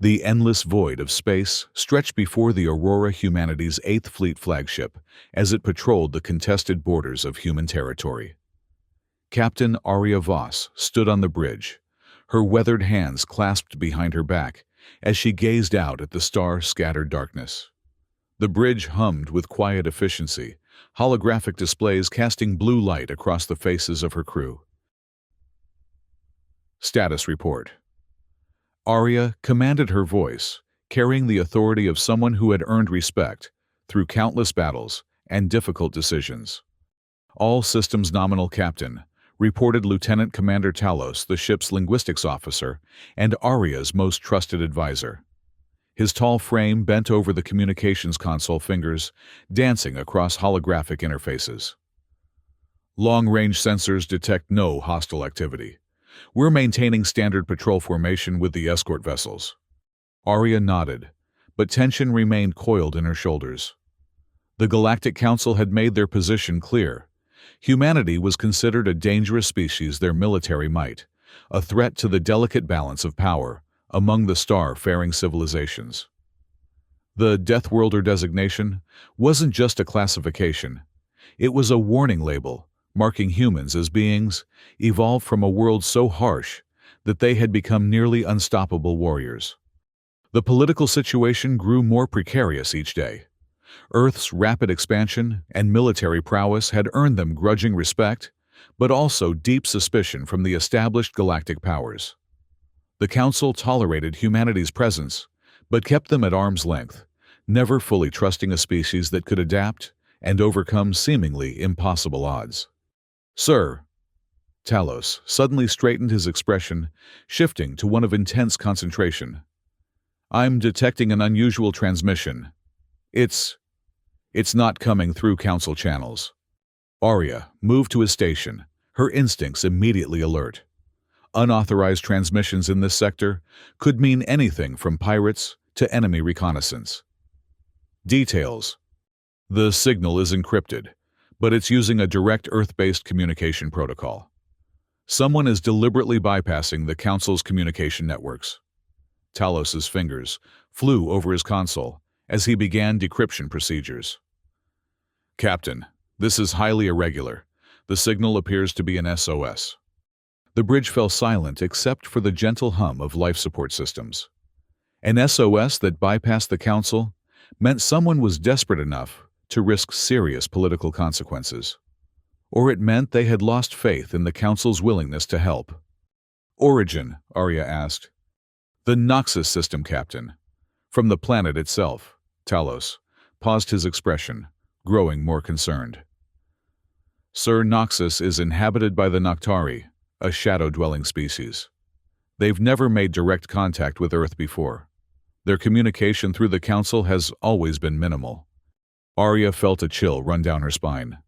The endless void of space stretched before the Aurora Humanity's 8th Fleet flagship as it patrolled the contested borders of human territory. Captain Arya Voss stood on the bridge, her weathered hands clasped behind her back as she gazed out at the star-scattered darkness. The bridge hummed with quiet efficiency, holographic displays casting blue light across the faces of her crew. Status report. Arya commanded her voice, carrying the authority of someone who had earned respect through countless battles and difficult decisions. All systems nominal captain, reported Lieutenant Commander Talos, the ship's linguistics officer and Arya's most trusted advisor. His tall frame bent over the communications console, fingers dancing across holographic interfaces. Long-range sensors detect no hostile activity. We're maintaining standard patrol formation with the escort vessels. Arya nodded, but tension remained coiled in her shoulders. The Galactic Council had made their position clear. Humanity was considered a dangerous species, their military might, a threat to the delicate balance of power among the star-faring civilizations. The Deathworlder designation wasn't just a classification. It was a warning label, marking humans as beings evolved from a world so harsh that they had become nearly unstoppable warriors. The political situation grew more precarious each day. Earth's rapid expansion and military prowess had earned them grudging respect, but also deep suspicion from the established galactic powers. The Council tolerated humanity's presence, but kept them at arm's length, never fully trusting a species that could adapt and overcome seemingly impossible odds. "Sir," Talos suddenly straightened, his expression shifting to one of intense concentration. "I'm detecting an unusual transmission. It's not coming through Council channels." Arya moved to his station, her instincts immediately alert. Unauthorized transmissions in this sector could mean anything from pirates to enemy reconnaissance. Details. The signal is encrypted, but it's using a direct Earth-based communication protocol. Someone is deliberately bypassing the Council's communication networks. Talos's fingers flew over his console as he began decryption procedures. "Captain, this is highly irregular. The signal appears to be an SOS." The bridge fell silent except for the gentle hum of life support systems. An SOS that bypassed the Council meant someone was desperate enough to risk serious political consequences. Or it meant they had lost faith in the Council's willingness to help. "Origin?" Arya asked. "The Noxus system, Captain. From the planet itself." Talos paused, his expression growing more concerned. "Sir, Noxus is inhabited by the Noctari, a shadow-dwelling species. They've never made direct contact with Earth before. Their communication through the Council has always been minimal." Arya felt a chill run down her spine.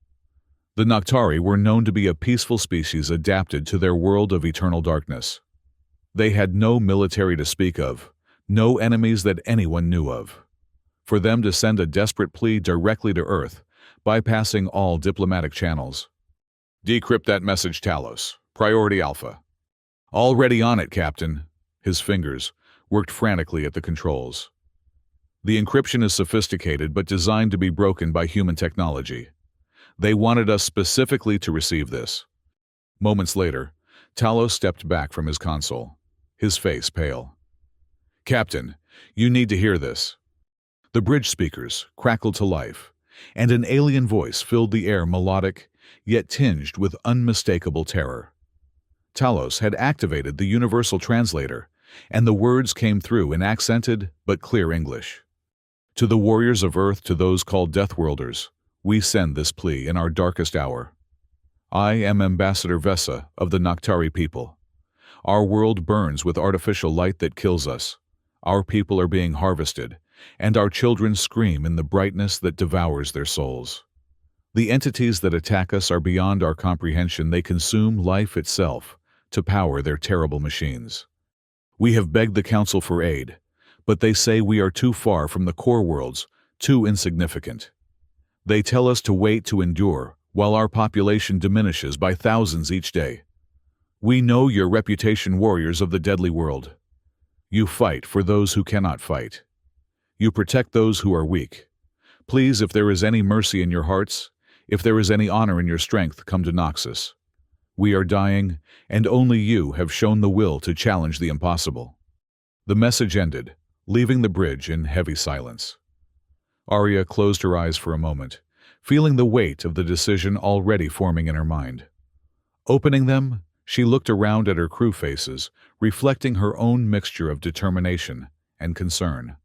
The Noctari were known to be a peaceful species adapted to their world of eternal darkness. They had no military to speak of, no enemies that anyone knew of. For them to send a desperate plea directly to Earth, bypassing all diplomatic channels. "Decrypt that message, Talos. Priority Alpha." "Already on it, Captain." His fingers worked frantically at the controls. "The encryption is sophisticated but designed to be broken by human technology. They wanted us specifically to receive this." Moments later, Talos stepped back from his console, his face pale. "Captain, you need to hear this." The bridge speakers crackled to life, and an alien voice filled the air, melodic, yet tinged with unmistakable terror. Talos had activated the universal translator, and the words came through in accented but clear English. "To the warriors of Earth, to those called Deathworlders, we send this plea in our darkest hour. I am Ambassador Vesa of the Noctari people. Our world burns with artificial light that kills us. Our people are being harvested, and our children scream in the brightness that devours their souls. The entities that attack us are beyond our comprehension. They consume life itself to power their terrible machines. We have begged the Council for aid, but they say we are too far from the core worlds, too insignificant. They tell us to wait, to endure, while our population diminishes by thousands each day. We know your reputation, warriors of the deadly world. You fight for those who cannot fight. You protect those who are weak. Please, if there is any mercy in your hearts, if there is any honor in your strength, come to Noxus. We are dying, and only you have shown the will to challenge the impossible." The message ended, leaving the bridge in heavy silence. Arya closed her eyes for a moment, feeling the weight of the decision already forming in her mind. Opening them, she looked around at her crew faces, reflecting her own mixture of determination and concern.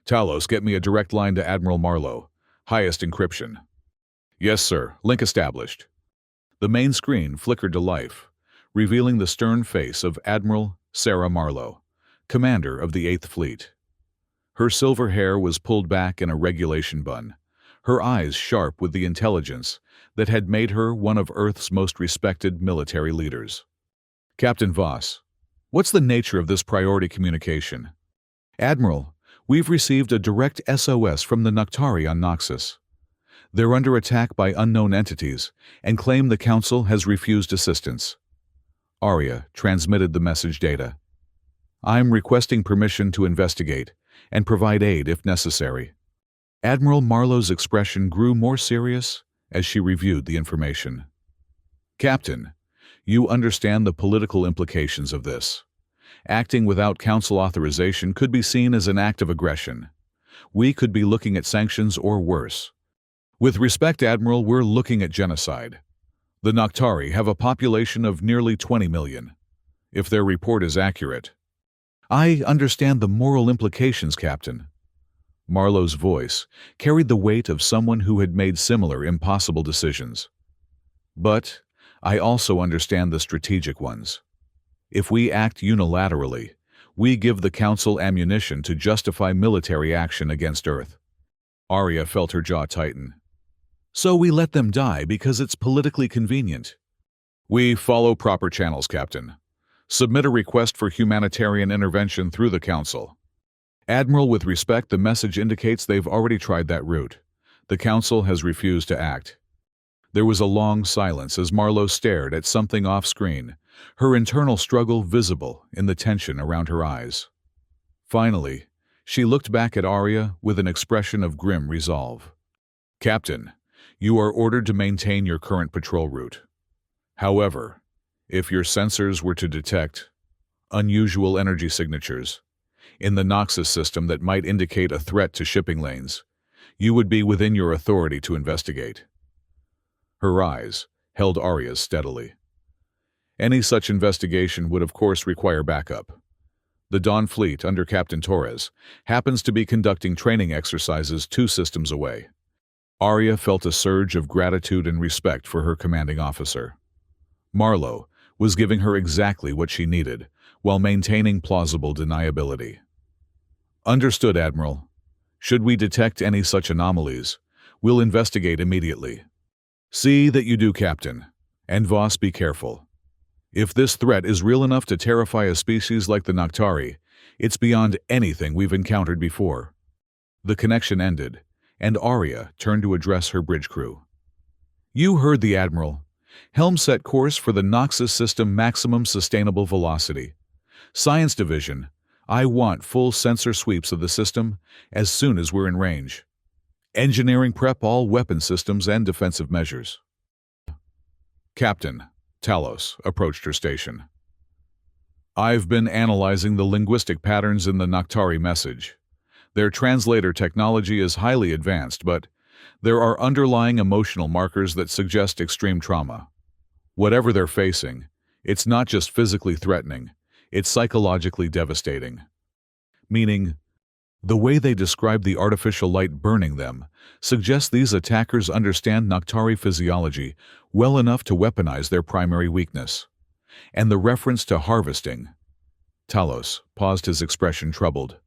"Talos, get me a direct line to Admiral Marlowe. Highest encryption." "Yes, sir. Link established." The main screen flickered to life, revealing the stern face of Admiral Sarah Marlowe, commander of the 8th Fleet. Her silver hair was pulled back in a regulation bun, her eyes sharp with the intelligence that had made her one of Earth's most respected military leaders. "Captain Voss, what's the nature of this priority communication?" "Admiral, we've received a direct SOS from the Noctari on Noxus. They're under attack by unknown entities and claim the Council has refused assistance." Arya transmitted the message data. "I'm requesting permission to investigate and provide aid if necessary." Admiral Marlowe's expression grew more serious as she reviewed the information. "Captain, you understand the political implications of this. Acting without Council authorization could be seen as an act of aggression. We could be looking at sanctions or worse. With respect, Admiral, we're looking at genocide. The Noctari have a population of nearly 20 million, if their report is accurate." "I understand the moral implications, Captain." Marlowe's voice carried the weight of someone who had made similar impossible decisions. "But I also understand the strategic ones. If we act unilaterally, we give the Council ammunition to justify military action against Earth." Arya felt her jaw tighten. "So we let them die because it's politically convenient?" "We follow proper channels, Captain. Submit a request for humanitarian intervention through the Council." "Admiral, with respect, the message indicates they've already tried that route. The Council has refused to act." There was a long silence as Marlowe stared at something off-screen, her internal struggle visible in the tension around her eyes. Finally, she looked back at Arya with an expression of grim resolve. "Captain, you are ordered to maintain your current patrol route. However, if your sensors were to detect unusual energy signatures in the Noxus system that might indicate a threat to shipping lanes, you would be within your authority to investigate." Her eyes held Arya's steadily. Any such investigation would of course require backup. The Dawn Fleet under Captain Torres happens to be conducting training exercises 2 systems away. Arya felt a surge of gratitude and respect for her commanding officer. Marlowe was giving her exactly what she needed, while maintaining plausible deniability. "Understood, Admiral. Should we detect any such anomalies, we'll investigate immediately." "See that you do, Captain. And Voss, be careful. If this threat is real enough to terrify a species like the Noctari, it's beyond anything we've encountered before." The connection ended, and Arya turned to address her bridge crew. "You heard the Admiral. Helm set course for the Noxus system maximum sustainable velocity. Science Division, I want full sensor sweeps of the system as soon as we're in range. Engineering prep all weapon systems and defensive measures." Captain Talos approached her station. "I've been analyzing the linguistic patterns in the Noctari message. Their translator technology is highly advanced, but there are underlying emotional markers that suggest extreme trauma. Whatever they're facing, it's not just physically threatening, it's psychologically devastating." Meaning, the way they describe the artificial light burning them suggests these attackers understand Noctari physiology well enough to weaponize their primary weakness. And the reference to harvesting. Talos paused, his expression troubled.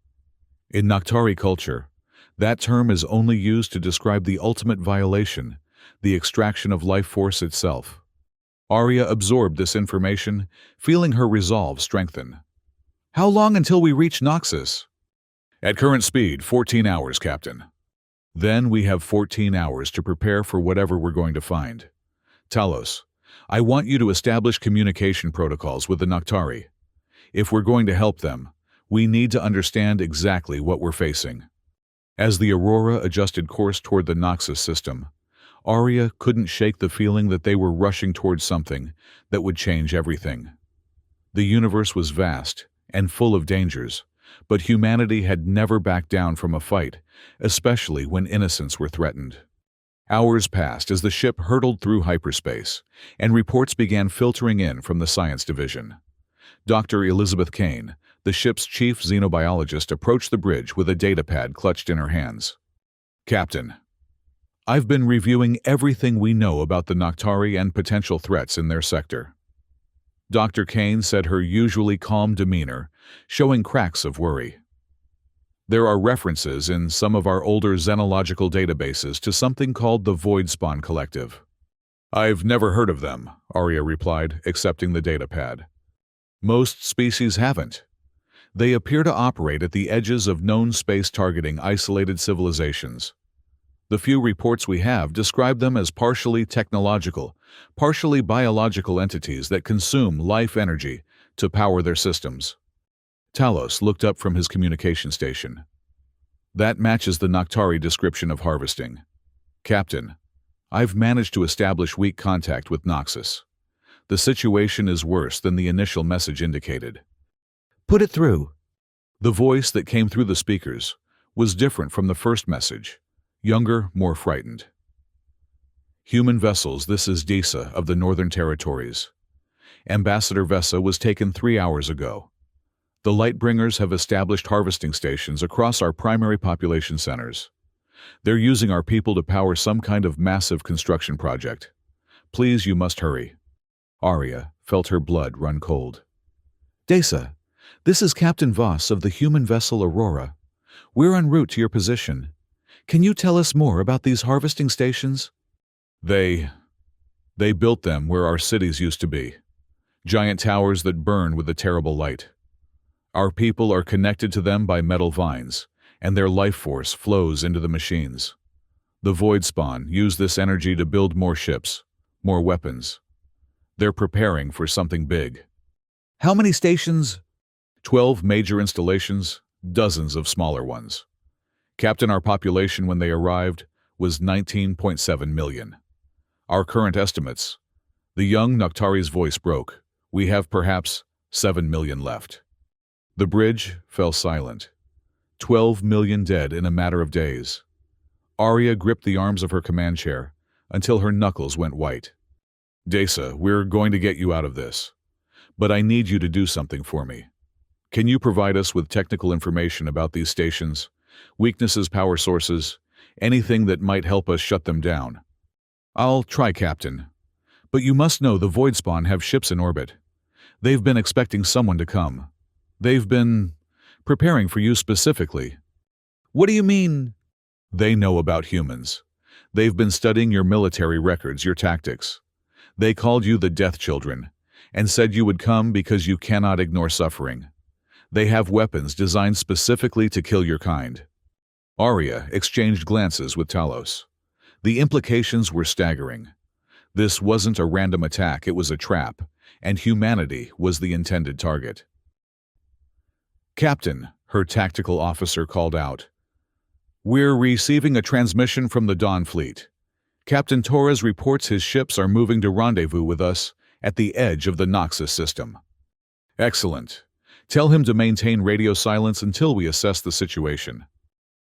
In Noctari culture, that term is only used to describe the ultimate violation, the extraction of life force itself. Arya absorbed this information, feeling her resolve strengthen. "How long until we reach Noxus?" "At current speed, 14 hours, Captain." "Then we have 14 hours to prepare for whatever we're going to find. Talos, I want you to establish communication protocols with the Noctari. If we're going to help them, We need to understand exactly what we're facing. As the Aurora adjusted course toward the Noxus system, Arya couldn't shake the feeling that they were rushing towards something that would change everything. The universe was vast and full of dangers, but humanity had never backed down from a fight, especially when innocents were threatened. Hours passed as the ship hurtled through hyperspace, and reports began filtering in from the science division. Dr. Elizabeth Kane, the ship's chief xenobiologist, approached the bridge with a datapad clutched in her hands. "Captain, I've been reviewing everything we know about the Noctari and potential threats in their sector." Dr. Kane said, her usually calm demeanor showing cracks of worry. "There are references in some of our older xenological databases to something called the Void Spawn Collective." "I've never heard of them," Arya replied, accepting the datapad. "Most species haven't. They appear to operate at the edges of known space, targeting isolated civilizations. The few reports we have describe them as partially technological, partially biological entities that consume life energy to power their systems." Talos looked up from his communication station. "That matches the Noctari description of harvesting. Captain, I've managed to establish weak contact with Noxus. The situation is worse than the initial message indicated." "Put it through." The voice that came through the speakers was different from the first message, younger, more frightened. "Human vessels, this is Disa of the Northern Territories. Ambassador Vessa was taken 3 hours ago. The Lightbringers have established harvesting stations across our primary population centers. They're using our people to power some kind of massive construction project. Please, you must hurry." Arya felt her blood run cold. "Desa, this is Captain Voss of the human vessel Aurora. We're en route to your position. Can you tell us more about these harvesting stations?" They built them where our cities used to be. Giant towers that burn with a terrible light. Our people are connected to them by metal vines, and their life force flows into the machines. The Void Spawn use this energy to build more ships, more weapons. They're preparing for something big. "How many stations?" 12 major installations, dozens of smaller ones. Captain, our population when they arrived was 19.7 million. Our current estimates, the young Noctari's voice broke, we have perhaps 7 million left." The bridge fell silent. 12 million dead in a matter of days. Arya gripped the arms of her command chair until her knuckles went white. "Desa, we're going to get you out of this. But I need you to do something for me. Can you provide us with technical information about these stations? Weaknesses, power sources, anything that might help us shut them down?" "I'll try, Captain. But you must know the Void Spawn have ships in orbit. They've been expecting someone to come. They've been preparing for you specifically." "What do you mean?" "They know about humans. They've been studying your military records, your tactics. They called you the Death Children and said you would come because you cannot ignore suffering. They have weapons designed specifically to kill your kind." Arya exchanged glances with Talos. The implications were staggering. This wasn't a random attack, it was a trap, and humanity was the intended target. "Captain," her tactical officer called out, "we're receiving a transmission from the Dawn Fleet. Captain Torres reports his ships are moving to rendezvous with us at the edge of the Noxus system." "Excellent. Tell him to maintain radio silence until we assess the situation."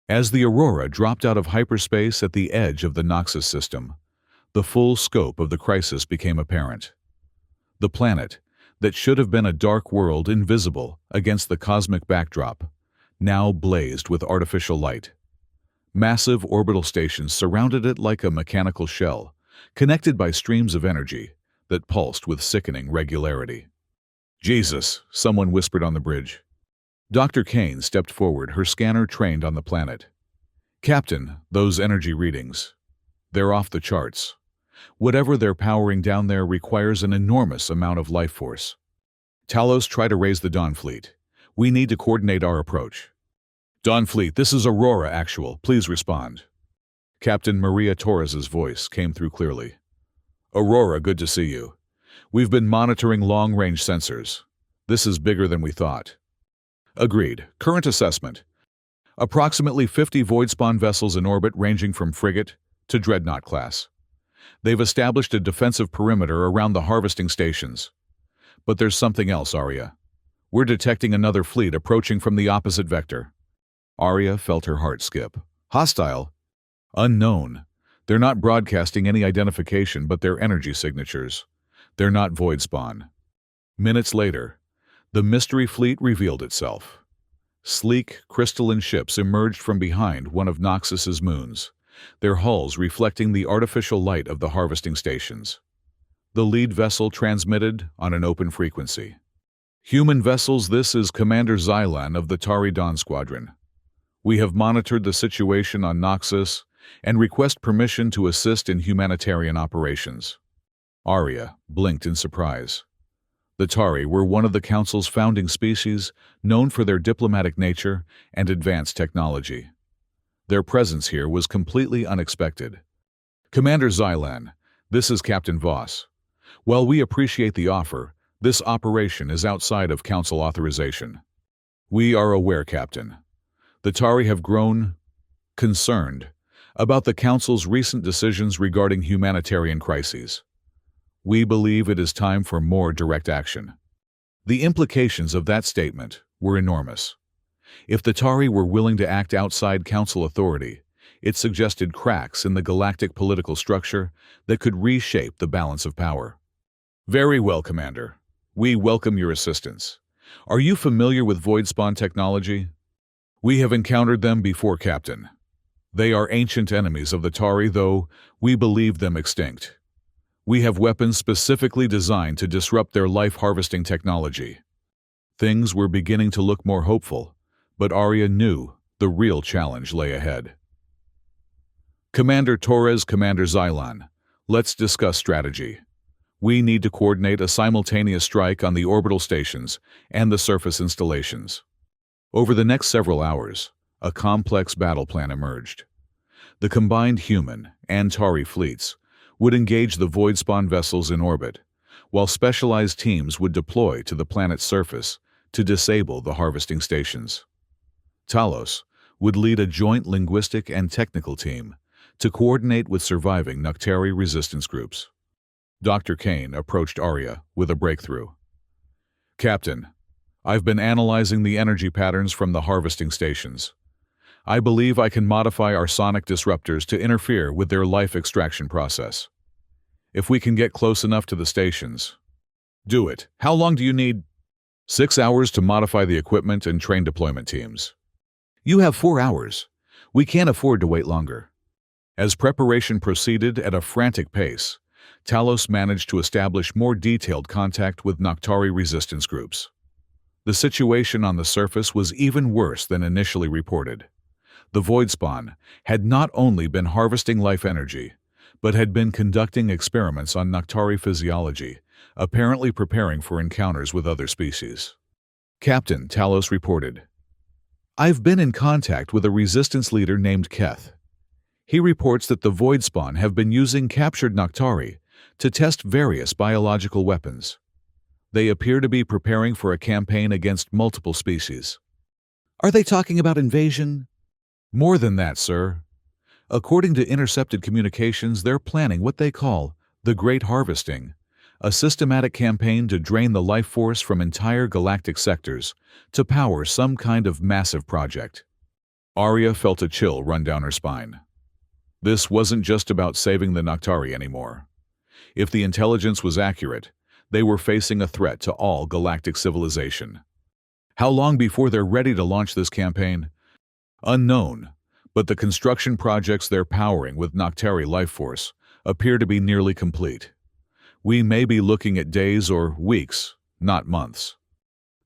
As the Aurora dropped out of hyperspace at the edge of the Noxus system, the full scope of the crisis became apparent. The planet, that should have been a dark world invisible against the cosmic backdrop, now blazed with artificial light. Massive orbital stations surrounded it like a mechanical shell, connected by streams of energy that pulsed with sickening regularity. "Jesus," someone whispered on the bridge. Dr. Kane stepped forward, her scanner trained on the planet. "Captain, those energy readings. They're off the charts. Whatever they're powering down there requires an enormous amount of life force. Talos, try to raise the Dawn Fleet. We need to coordinate our approach." "Dawn Fleet, this is Aurora Actual. Please respond." Captain Maria Torres's voice came through clearly. "Aurora, good to see you. We've been monitoring long-range sensors. This is bigger than we thought." Agreed. Current assessment. Approximately 50 void spawn vessels in orbit ranging from frigate to dreadnought class. They've established a defensive perimeter around the harvesting stations. But there's something else, Arya. We're detecting another fleet approaching from the opposite vector. Arya felt her heart skip. Hostile? Unknown. They're not broadcasting any identification but their energy signatures. They're not void spawn. Minutes later, the mystery fleet revealed itself. Sleek, crystalline ships emerged from behind one of Noxus's moons, their hulls reflecting the artificial light of the harvesting stations. The lead vessel transmitted on an open frequency. Human vessels, this is Commander Xylan of the Tari Dawn Squadron. We have monitored the situation on Noxus and request permission to assist in humanitarian operations. Arya blinked in surprise. The Tari were one of the Council's founding species, known for their diplomatic nature and advanced technology. Their presence here was completely unexpected. Commander Xylan, this is Captain Voss. While we appreciate the offer, this operation is outside of Council authorization. We are aware, Captain. The Tari have grown concerned about the Council's recent decisions regarding humanitarian crises. We believe it is time for more direct action. The implications of that statement were enormous. If the Tari were willing to act outside Council authority, it suggested cracks in the galactic political structure that could reshape the balance of power. Very well, Commander. We welcome your assistance. Are you familiar with void spawn technology? We have encountered them before, Captain. They are ancient enemies of the Tari, though we believe them extinct. We have weapons specifically designed to disrupt their life-harvesting technology. Things were beginning to look more hopeful, but Arya knew the real challenge lay ahead. Commander Torres, Commander Xylan, let's discuss strategy. We need to coordinate a simultaneous strike on the orbital stations and the surface installations. Over the next several hours, a complex battle plan emerged. The combined human and Tari fleets would engage the void spawn vessels in orbit, while specialized teams would deploy to the planet's surface to disable the harvesting stations. Talos would lead a joint linguistic and technical team to coordinate with surviving Noctari resistance groups. Dr. Kane approached Arya with a breakthrough. Captain, I've been analyzing the energy patterns from the harvesting stations. I believe I can modify our sonic disruptors to interfere with their life extraction process. If we can get close enough to the stations, do it. How long do you need? 6 hours to modify the equipment and train deployment teams. You have 4 hours. We can't afford to wait longer. As preparation proceeded at a frantic pace, Talos managed to establish more detailed contact with Noctari resistance groups. The situation on the surface was even worse than initially reported. The void spawn had not only been harvesting life energy, but had been conducting experiments on Noctari physiology, apparently preparing for encounters with other species. Captain, Talos reported. I've been in contact with a resistance leader named Keth. He reports that the void spawn have been using captured Noctari to test various biological weapons. They appear to be preparing for a campaign against multiple species. Are they talking about invasion? More than that, sir. According to intercepted communications, they're planning what they call the Great Harvesting, a systematic campaign to drain the life force from entire galactic sectors to power some kind of massive project. Arya felt a chill run down her spine. This wasn't just about saving the Noctari anymore. If the intelligence was accurate, they were facing a threat to all galactic civilization. How long before they're ready to launch this campaign? Unknown, but the construction projects they're powering with Noctari life force appear to be nearly complete. We may be looking at days or weeks, not months.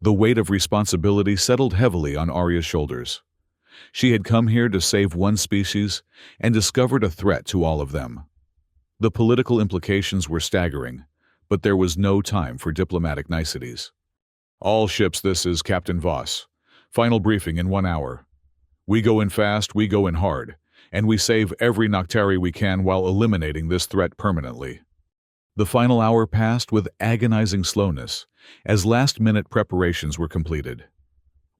The weight of responsibility settled heavily on Arya's shoulders. She had come here to save one species and discovered a threat to all of them. The political implications were staggering, but there was no time for diplomatic niceties. All ships, this is Captain Voss. Final briefing in 1 hour. We go in fast, we go in hard, and we save every Noctari we can while eliminating this threat permanently. The final hour passed with agonizing slowness as last-minute preparations were completed.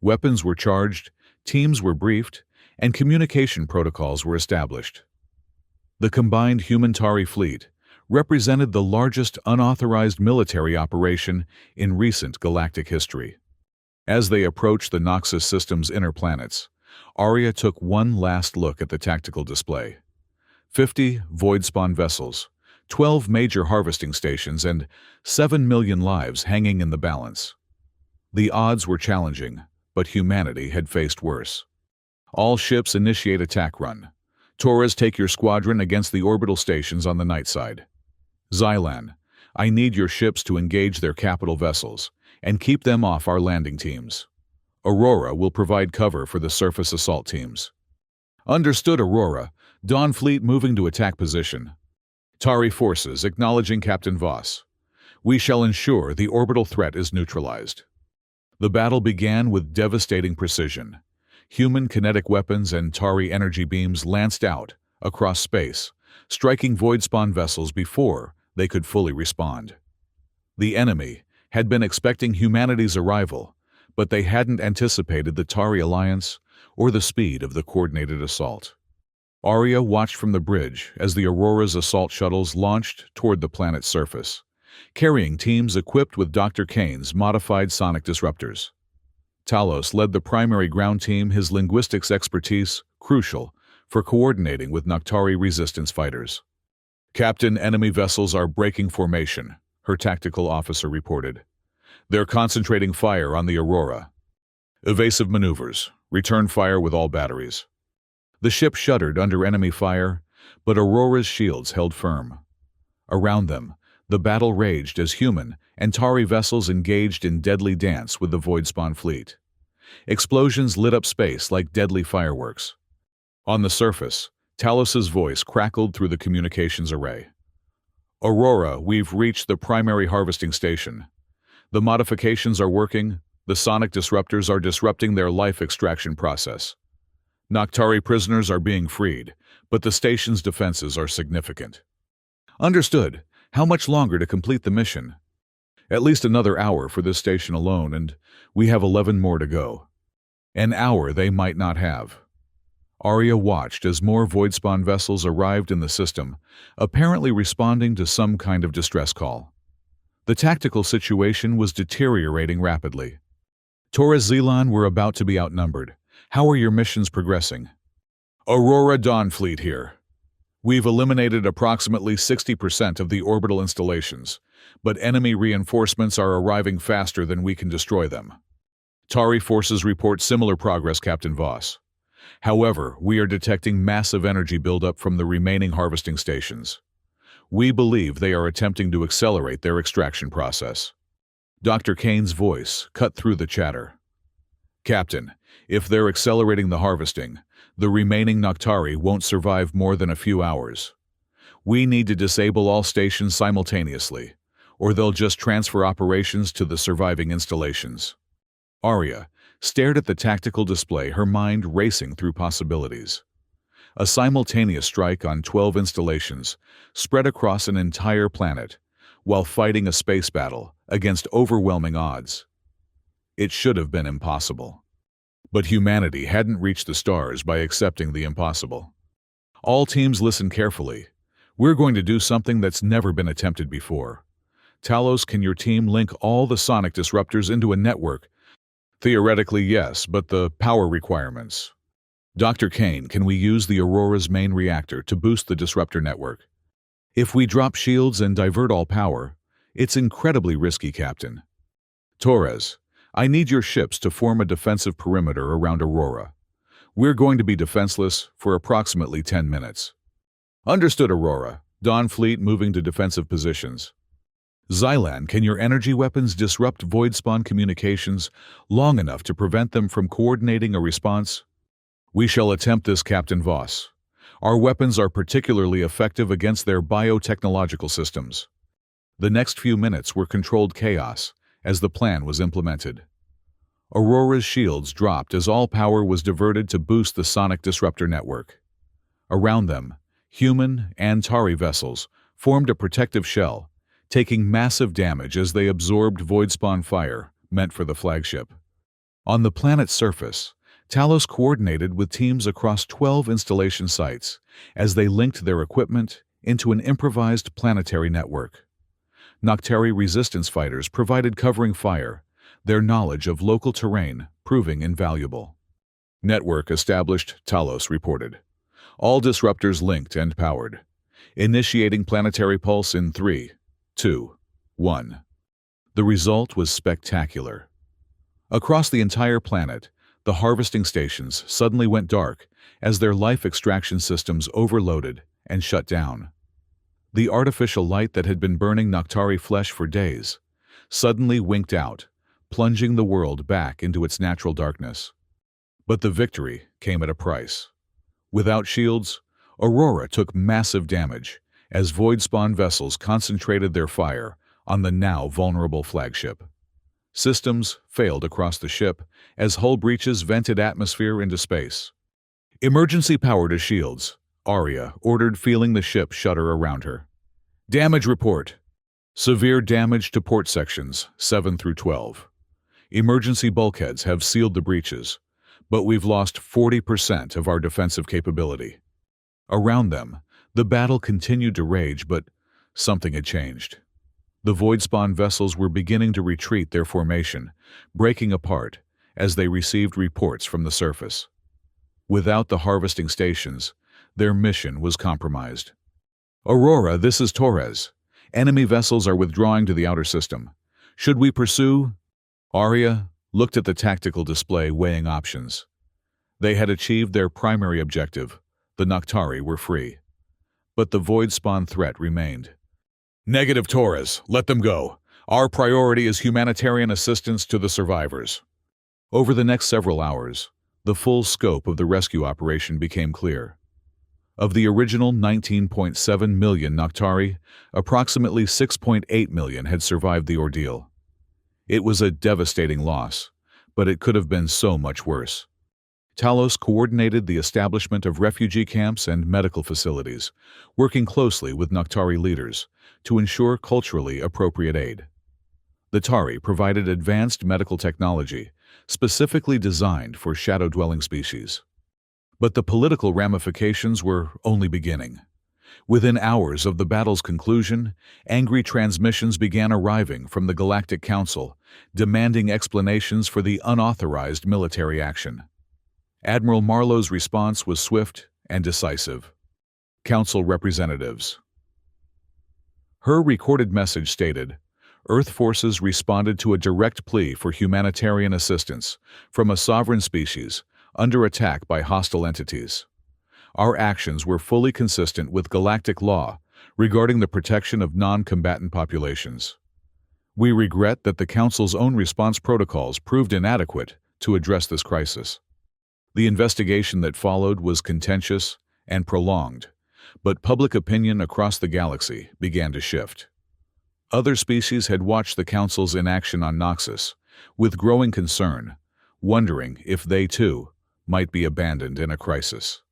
Weapons were charged, teams were briefed, and communication protocols were established. The combined human-Tari fleet represented the largest unauthorized military operation in recent galactic history. As they approached the Noxus system's inner planets, Arya took one last look at the tactical display. 50 void-spawn vessels, 12 major harvesting stations, and 7 million lives hanging in the balance. The odds were challenging, but humanity had faced worse. All ships initiate attack run. Torres, take your squadron against the orbital stations on the night side. Xylan, I need your ships to engage their capital vessels and keep them off our landing teams. Aurora will provide cover for the surface assault teams. Understood, Aurora. Dawn Fleet moving to attack position. Tari forces acknowledging Captain Voss. We shall ensure the orbital threat is neutralized. The battle began with devastating precision. Human kinetic weapons and Tari energy beams lanced out across space, striking void-spawn vessels before they could fully respond. The enemy had been expecting humanity's arrival, but they hadn't anticipated the Tari alliance or the speed of the coordinated assault. Arya watched from the bridge as the Aurora's assault shuttles launched toward the planet's surface, carrying teams equipped with Dr. Kane's modified sonic disruptors. Talos led the primary ground team, his linguistics expertise crucial for coordinating with Noctari resistance fighters. Captain, enemy vessels are breaking formation, her tactical officer reported. They're concentrating fire on the Aurora. Evasive maneuvers. Return fire with all batteries. The ship shuddered under enemy fire, but Aurora's shields held firm. Around them, the battle raged as human and Tari vessels engaged in deadly dance with the void-spawn fleet. Explosions lit up space like deadly fireworks. On the surface, Talos's voice crackled through the communications array. Aurora, we've reached the primary harvesting station. The modifications are working. The sonic disruptors are disrupting their life extraction process. Noctari prisoners are being freed, but the station's defenses are significant. Understood. How much longer to complete the mission? At least another hour for this station alone, and we have 11 more to go. An hour they might not have. Arya watched as more void-spawn vessels arrived in the system, apparently responding to some kind of distress call. The tactical situation was deteriorating rapidly. Torres Zelan were about to be outnumbered. How are your missions progressing? Aurora, Dawn Fleet here. We've eliminated approximately 60% of the orbital installations, but enemy reinforcements are arriving faster than we can destroy them. Tari forces report similar progress, Captain Voss. However, we are detecting massive energy buildup from the remaining harvesting stations. We believe they are attempting to accelerate their extraction process. Dr. Kane's voice cut through the chatter. Captain, if they're accelerating the harvesting, the remaining Noctari won't survive more than a few hours. We need to disable all stations simultaneously, or they'll just transfer operations to the surviving installations. Arya stared at the tactical display, her mind racing through possibilities. A simultaneous strike on 12 installations spread across an entire planet, while fighting a space battle against overwhelming odds. It should have been impossible. But humanity hadn't reached the stars by accepting the impossible. All teams listen carefully. We're going to do something that's never been attempted before. Talos, can your team link all the sonic disruptors into a network? Theoretically, yes, but the power requirements. Dr. Kane, can we use the Aurora's main reactor to boost the disruptor network? If we drop shields and divert all power, it's incredibly risky, Captain. Torres, I need your ships to form a defensive perimeter around Aurora. We're going to be defenseless for approximately 10 minutes. Understood, Aurora. Dawn Fleet moving to defensive positions. Xylan, can your energy weapons disrupt void-spawn communications long enough to prevent them from coordinating a response? We shall attempt this, Captain Voss. Our weapons are particularly effective against their biotechnological systems. The next few minutes were controlled chaos as the plan was implemented. Aurora's shields dropped as all power was diverted to boost the sonic disruptor network. Around them, human and Tari vessels formed a protective shell, taking massive damage as they absorbed void-spawn fire meant for the flagship. On the planet's surface, Talos coordinated with teams across 12 installation sites as they linked their equipment into an improvised planetary network. Noctari resistance fighters provided covering fire, their knowledge of local terrain proving invaluable. Network established, Talos reported. All disruptors linked and powered. Initiating planetary pulse in 3, 2, 1. The result was spectacular. Across the entire planet, the harvesting stations suddenly went dark as their life extraction systems overloaded and shut down. The artificial light that had been burning Noctari flesh for days suddenly winked out, plunging the world back into its natural darkness. But the victory came at a price. Without shields, Aurora took massive damage as void-spawn vessels concentrated their fire on the now vulnerable flagship. Systems failed across the ship as hull breaches vented atmosphere into space. Emergency power to shields, Arya ordered, feeling the ship shudder around her. Damage report. Severe damage to port sections 7 through 12. Emergency bulkheads have sealed the breaches, but we've lost 40% of our defensive capability. Around them, the battle continued to rage, but something had changed. The void-spawn vessels were beginning to retreat their formation, breaking apart as they received reports from the surface. Without the harvesting stations, their mission was compromised. Aurora, this is Torres. Enemy vessels are withdrawing to the outer system. Should we pursue? Arya looked at the tactical display, weighing options. They had achieved their primary objective. The Noctari were free. But the void-spawn threat remained. Negative, Torres. Let them go. Our priority is humanitarian assistance to the survivors. Over the next several hours, the full scope of the rescue operation became clear. Of the original 19.7 million Noctari, approximately 6.8 million had survived the ordeal. It was a devastating loss, but it could have been so much worse. Talos coordinated the establishment of refugee camps and medical facilities, working closely with Noctari leaders to ensure culturally appropriate aid. The Tari provided advanced medical technology, specifically designed for shadow-dwelling species. But the political ramifications were only beginning. Within hours of the battle's conclusion, angry transmissions began arriving from the Galactic Council, demanding explanations for the unauthorized military action. Admiral Marlowe's response was swift and decisive. Council representatives. Her recorded message stated, Earth forces responded to a direct plea for humanitarian assistance from a sovereign species under attack by hostile entities. Our actions were fully consistent with galactic law regarding the protection of non-combatant populations. We regret that the Council's own response protocols proved inadequate to address this crisis. The investigation that followed was contentious and prolonged, but public opinion across the galaxy began to shift. Other species had watched the Council's inaction on Noxus with growing concern, wondering if they too might be abandoned in a crisis.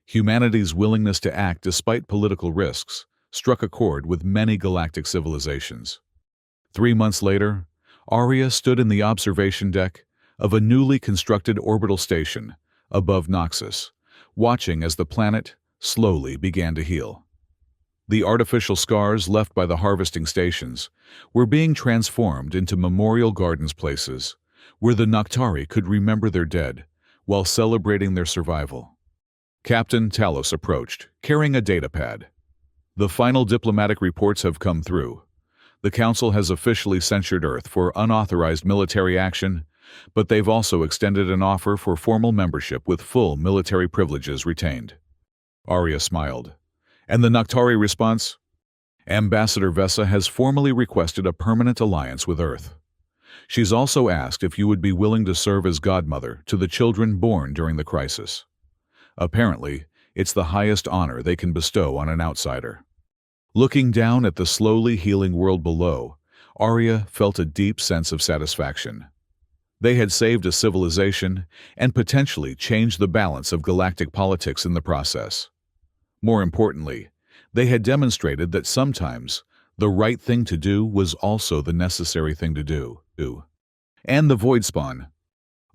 Humanity's willingness to act despite political risks struck a chord with many galactic civilizations. 3 months later, Arya stood in the observation deck of a newly constructed orbital station above Noxus, watching as the planet slowly began to heal. The artificial scars left by the harvesting stations were being transformed into memorial gardens, places where the Noctari could remember their dead while celebrating their survival. Captain Talos approached, carrying a datapad. The final diplomatic reports have come through. The Council has officially censured Earth for unauthorized military action, but they've also extended an offer for formal membership with full military privileges retained. Arya smiled. And the Noctari response? Ambassador Vesa has formally requested a permanent alliance with Earth. She's also asked if you would be willing to serve as godmother to the children born during the crisis. Apparently, it's the highest honor they can bestow on an outsider. Looking down at the slowly healing world below, Arya felt a deep sense of satisfaction. They had saved a civilization and potentially changed the balance of galactic politics in the process. More importantly, they had demonstrated that sometimes the right thing to do was also the necessary thing to do. And the void spawn.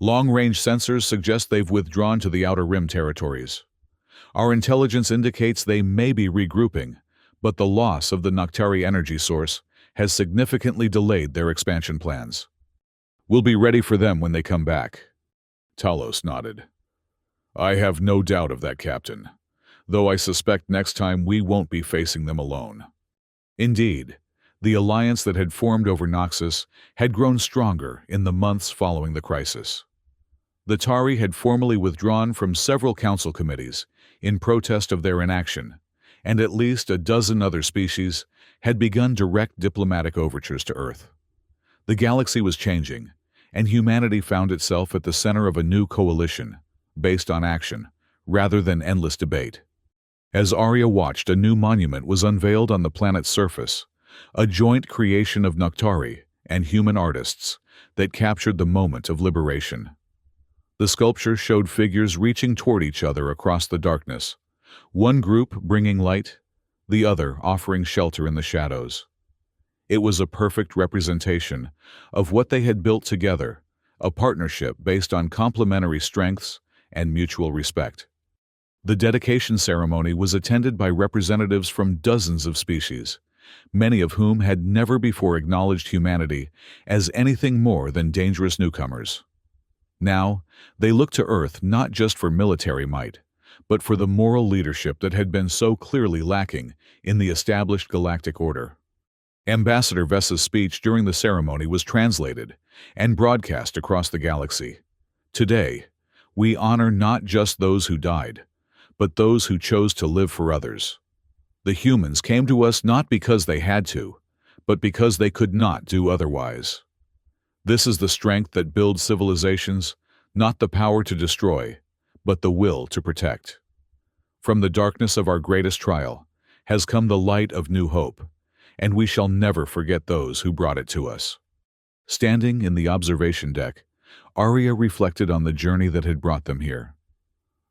Long-range sensors suggest they've withdrawn to the Outer Rim territories. Our intelligence indicates they may be regrouping, but the loss of the Noctari energy source has significantly delayed their expansion plans. We'll be ready for them when they come back. Talos nodded. I have no doubt of that, Captain, though I suspect next time we won't be facing them alone. Indeed, the alliance that had formed over Noxus had grown stronger in the months following the crisis. The Tari had formally withdrawn from several council committees in protest of their inaction, and at least a dozen other species had begun direct diplomatic overtures to Earth. The galaxy was changing, and humanity found itself at the center of a new coalition, based on action, rather than endless debate. As Arya watched, a new monument was unveiled on the planet's surface, a joint creation of Noctari and human artists that captured the moment of liberation. The sculpture showed figures reaching toward each other across the darkness, one group bringing light, the other offering shelter in the shadows. It was a perfect representation of what they had built together, a partnership based on complementary strengths and mutual respect. The dedication ceremony was attended by representatives from dozens of species, many of whom had never before acknowledged humanity as anything more than dangerous newcomers. Now, they looked to Earth not just for military might, but for the moral leadership that had been so clearly lacking in the established galactic order. Ambassador Vessa's speech during the ceremony was translated and broadcast across the galaxy. Today, we honor not just those who died, but those who chose to live for others. The humans came to us not because they had to, but because they could not do otherwise. This is the strength that builds civilizations, not the power to destroy, but the will to protect. From the darkness of our greatest trial has come the light of new hope, and we shall never forget those who brought it to us. Standing in the observation deck, Arya reflected on the journey that had brought them here.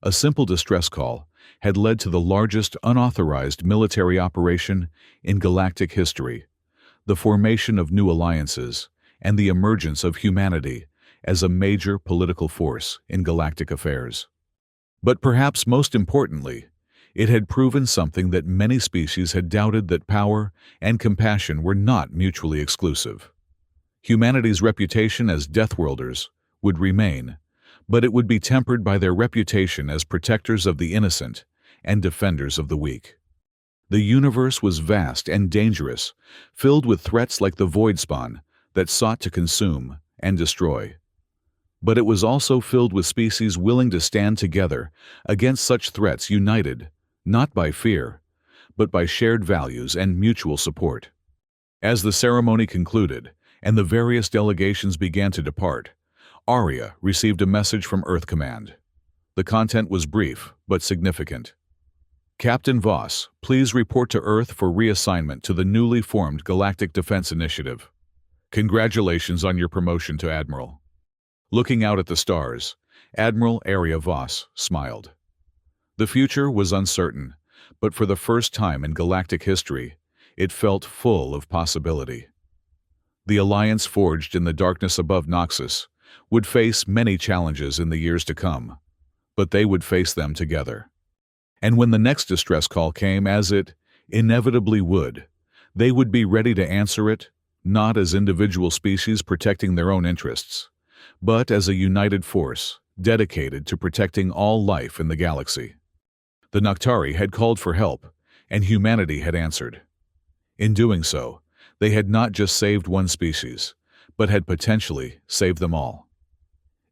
A simple distress call had led to the largest unauthorized military operation in galactic history, the formation of new alliances, and the emergence of humanity as a major political force in galactic affairs. But perhaps most importantly, it had proven something that many species had doubted, that power and compassion were not mutually exclusive. Humanity's reputation as Deathworlders would remain, but it would be tempered by their reputation as protectors of the innocent and defenders of the weak. The universe was vast and dangerous, filled with threats like the void spawn that sought to consume and destroy. But it was also filled with species willing to stand together against such threats, united, not by fear, but by shared values and mutual support. As the ceremony concluded and the various delegations began to depart, Arya received a message from Earth Command. The content was brief but significant. Captain Voss, please report to Earth for reassignment to the newly formed Galactic Defense Initiative. Congratulations on your promotion to Admiral. Looking out at the stars, Admiral Arya Voss smiled. The future was uncertain, but for the first time in galactic history, it felt full of possibility. The alliance forged in the darkness above Noxus would face many challenges in the years to come, but they would face them together. And when the next distress call came, as it inevitably would, they would be ready to answer it, not as individual species protecting their own interests, but as a united force dedicated to protecting all life in the galaxy. The Noctari had called for help, and humanity had answered. In doing so, they had not just saved one species, but had potentially saved them all.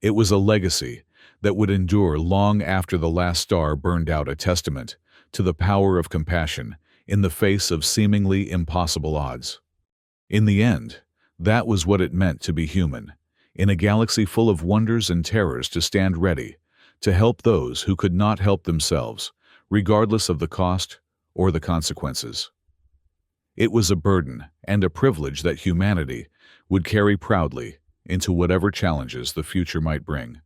It was a legacy that would endure long after the last star burned out, a testament to the power of compassion in the face of seemingly impossible odds. In the end, that was what it meant to be human, in a galaxy full of wonders and terrors, to stand ready to help those who could not help themselves, regardless of the cost or the consequences. It was a burden and a privilege that humanity would carry proudly into whatever challenges the future might bring.